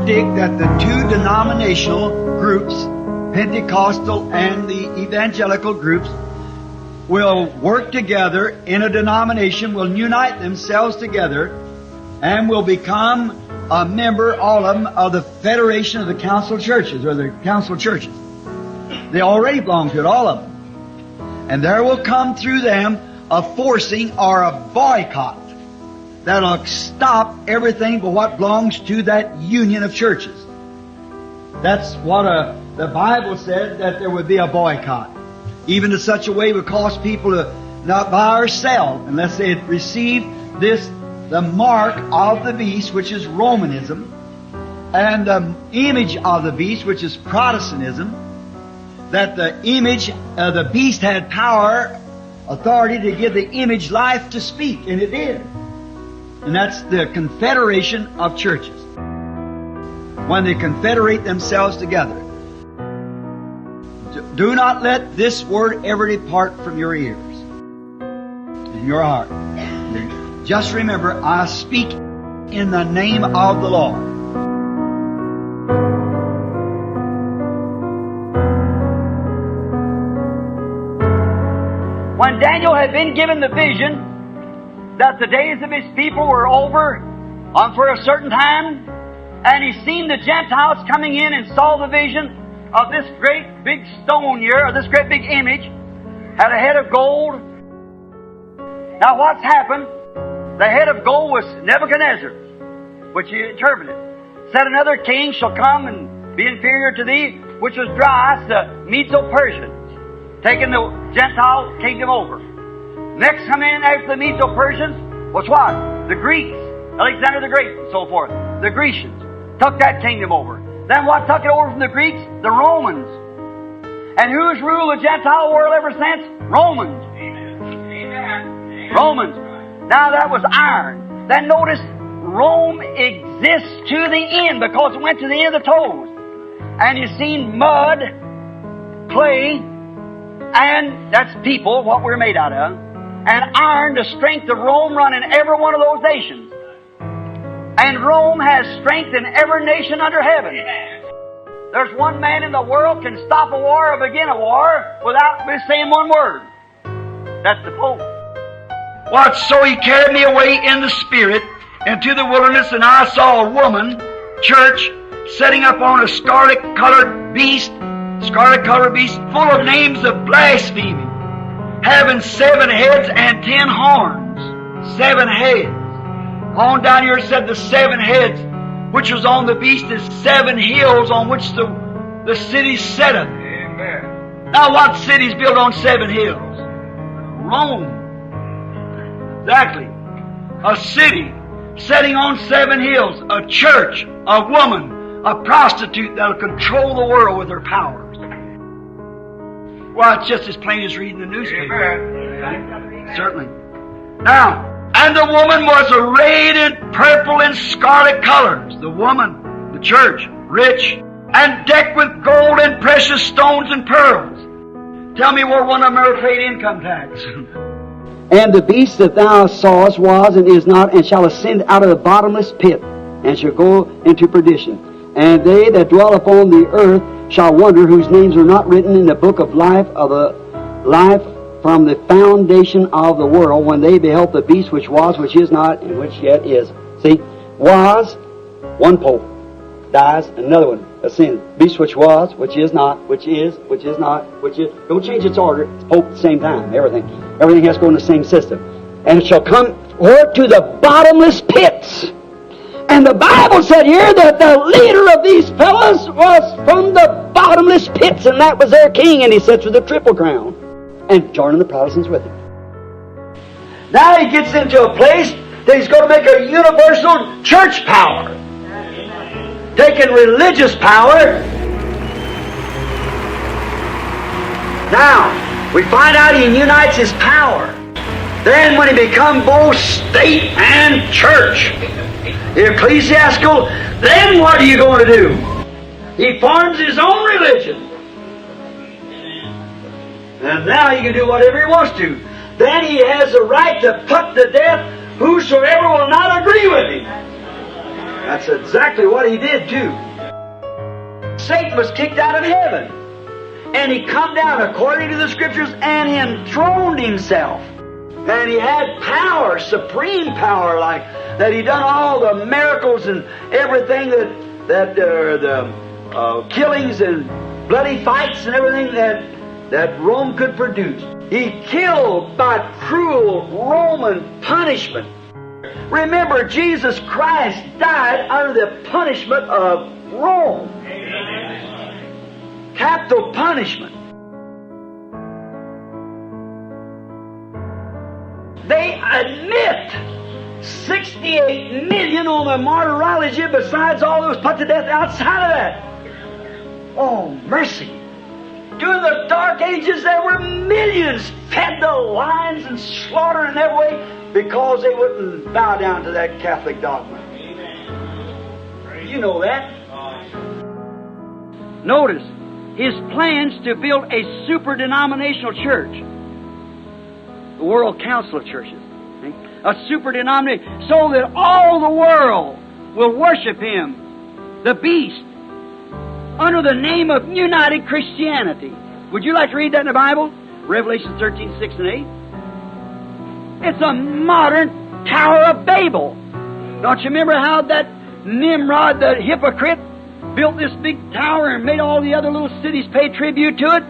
predict that the two denominational groups, Pentecostal and the evangelical groups, will work together in a denomination, will unite themselves together, and will become a member, all of them, of the Federation of the Council Churches, or the Council Churches. They already belong to it, all of them. And there will come through them a forcing or a boycott that'll stop everything but what belongs to that union of churches. That's what the Bible said, that there would be a boycott. Even to such a way it would cause people to not buy or sell unless they had received the mark of the beast, which is Romanism, and the image of the beast, which is Protestantism, that the image of the beast had power, authority to give the image life to speak, and it did. And that's the confederation of churches. When they confederate themselves together. Do not let this word ever depart from your ears, in your heart. Just remember, I speak in the name of the Lord. When Daniel had been given the vision that the days of his people were over for a certain time, and he seen the Gentiles coming in and saw the vision of this great big stone here, or this great big image, had a head of gold. Now what's happened? The head of gold was Nebuchadnezzar, which he interpreted. Said another king shall come and be inferior to thee, which was Darius, the Medo-Persians, taking the Gentile kingdom over. Next come in after the Medo-Persians was what? The Greeks, Alexander the Great and so forth. The Grecians took that kingdom over. Then what took it over from the Greeks? The Romans. And who's ruled the Gentile world ever since? Romans. Amen. Romans. Now that was iron. Then notice, Rome exists to the end because it went to the end of the toes. And you've seen mud, clay, and that's people, what we're made out of, and iron, the strength of Rome run in every one of those nations. And Rome has strength in every nation under heaven. There's one man in the world can stop a war or begin a war without saying one word. That's the Pope. What? So he carried me away in the Spirit into the wilderness, and I saw a woman, church, setting up on a scarlet-colored beast, full of names of blasphemy, having 7 heads and 10 horns. 7 heads. On down here it said the 7 heads, which was on the beast, is 7 hills on which the city setteth. Amen. Now what city's built on 7 hills? Rome. Exactly. A city setting on 7 hills. A church. A woman. A prostitute that'll control the world with her powers. Well, it's just as plain as reading the newspaper. Amen. Certainly. Now, and the woman was arrayed in purple and scarlet colors. The woman, the church, rich, and decked with gold and precious stones and pearls. Tell me where one of them ever paid income tax. And the beast that thou sawest was and is not, and shall ascend out of the bottomless pit, and shall go into perdition. And they that dwell upon the earth shall wonder, whose names are not written in the book of life from the foundation of the world, when they beheld the beast which was, which is not, and which yet is. See, was, one pope, dies, another one ascends. Beast which was, which is not, which is not, which is. Don't change its order. It's pope at the same time. Everything has to go in the same system. And it shall come to the bottomless pits. And the Bible said here that the leader of these fellows was from the bottomless pits, and that was their king, and he sits with a triple crown. And joining the Protestants with him. Now he gets into a place that he's going to make a universal church power. Taking religious power. Now, we find out he unites his power. Then when he becomes both state and church, ecclesiastical, then what are you going to do? He forms his own religion. And now he can do whatever he wants to. Then he has the right to put to death whosoever will not agree with him. That's exactly what he did too. Satan was kicked out of heaven, and he come down according to the Scriptures and enthroned himself. And he had power, supreme power, like that. He done all the miracles and everything that the killings and bloody fights and everything that Rome could produce. He killed by cruel Roman punishment. Remember, Jesus Christ died under the punishment of Rome. Capital punishment. They admit 68 million on the martyrology besides all those put to death outside of that. Oh, mercy. During the Dark Ages, there were millions fed to lions and slaughtered in every way because they wouldn't bow down to that Catholic dogma. You know that. Notice his plans to build a super-denominational church. The World Council of Churches. A super-denominational, so that all the world will worship him, the beast, under the name of United Christianity. Would you like to read that in the Bible? Revelation 13, 6 and 8. It's a modern Tower of Babel. Don't you remember how that Nimrod, the hypocrite, built this big tower and made all the other little cities pay tribute to it?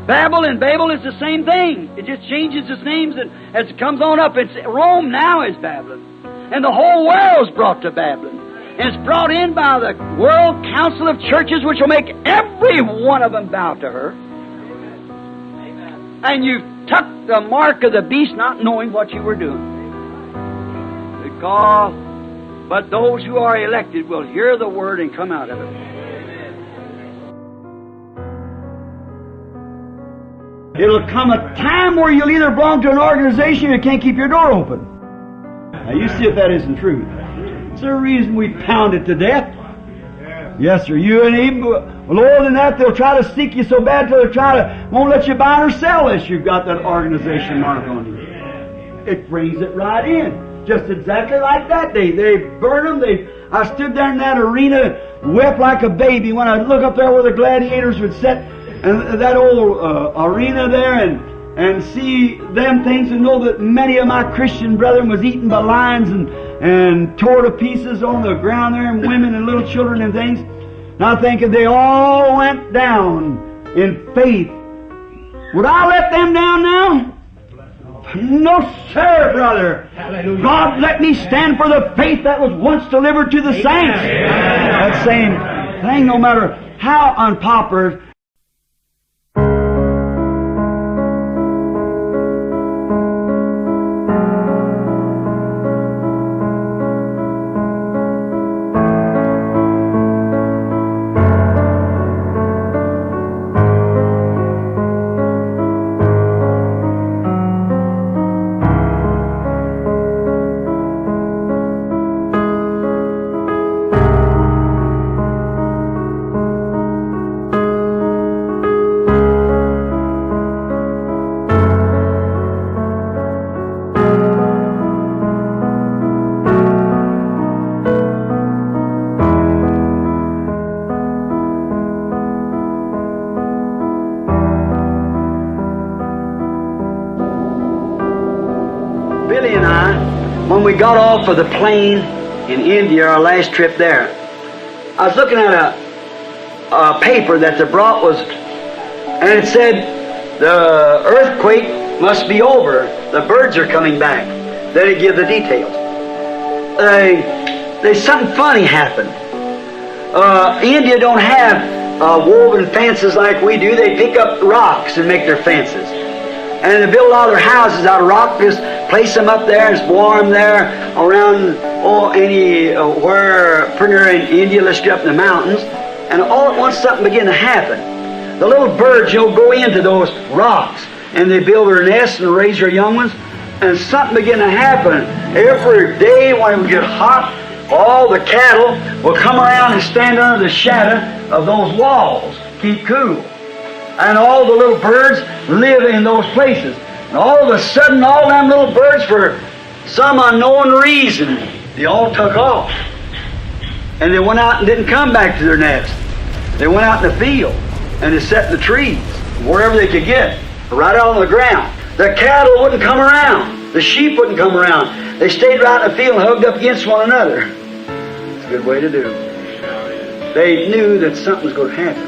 Babel and Babel is the same thing. It just changes its names as it comes on up. It's Rome now is Babylon. And the whole world's brought to Babylon. And it's brought in by the World Council of Churches, which will make every one of them bow to her. Amen. And you took the mark of the beast not knowing what you were doing. But those who are elected will hear the word and come out of it. It'll come a time where you'll either belong to an organization or you can't keep your door open. Now you see if that isn't true. It's the reason we pound it to death. Yes, sir. You and even lower than that, they'll try to seek you so bad till they won't let you buy or sell unless you've got that organization mark on you. It brings it right in. Just exactly like that day. They burn them. I stood there in that arena, wept like a baby when I look up there where the gladiators would sit, and that old arena there, and see them things, and know that many of my Christian brethren was eaten by lions and tore to pieces on the ground there, and women and little children and things. And I think if they all went down in faith, would I let them down now? No, sir, brother. Hallelujah. God, let me stand for the faith that was once delivered to the saints. That same thing, no matter how unpopular. When we got off of the plane in India, our last trip there, I was looking at a paper that they brought and it said the earthquake must be over. The birds are coming back. Then it gives the details. There's something funny happened. India don't have woven fences like we do. They pick up rocks and make their fences. And they build all their houses out of rock, just place them up there. It's warm there around where pretty near in India, let's get up in the mountains. And all at once something began to happen. The little birds, go into those rocks and they build their nests and raise their young ones. And something began to happen. Every day when it would get hot, all the cattle will come around and stand under the shadow of those walls, keep cool. And all the little birds live in those places. And all of a sudden, all them little birds, for some unknown reason, they all took off. And they went out and didn't come back to their nest. They went out in the field and they sat in the trees, wherever they could get, right out on the ground. The cattle wouldn't come around. The sheep wouldn't come around. They stayed right in the field and hugged up against one another. It's a good way to do it. They knew that something was going to happen.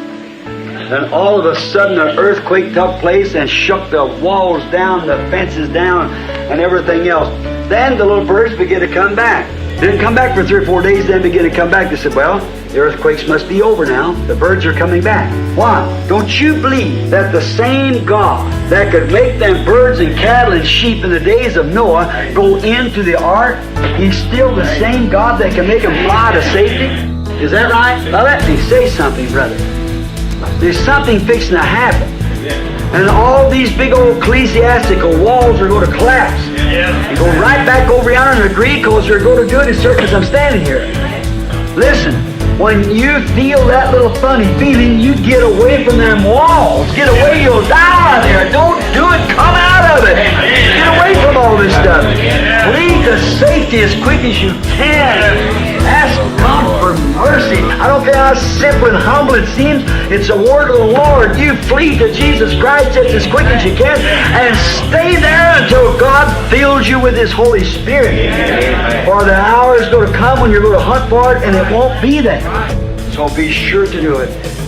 And all of a sudden an earthquake took place and shook the walls down, the fences down, and everything else. Then the little birds began to come back. They didn't come back for 3 or 4 days, then began to come back. They said, well, the earthquakes must be over now. The birds are coming back. Why? Don't you believe that the same God that could make them birds and cattle and sheep in the days of Noah go into the ark, He's still the same God that can make them fly to safety? Is that right? Now let me say something, brother. There's something fixing to happen. And all these big old ecclesiastical walls are going to collapse. And go right back over yonder and agree, because they're going to do it as certain as I'm standing here. Listen, when you feel that little funny feeling, you get away from them walls. Get away, you'll die there. Don't do it, come out of it. Get away from all this stuff. Flee to safety as quick as you can. Ask God for mercy. I don't care how simple and humble it seems. It's a word of the Lord. You flee to Jesus Christ just as quick as you can and stay there until God fills you with His Holy Spirit. For the hour is going to come when you're going to hunt for it and it won't be there. So be sure to do it.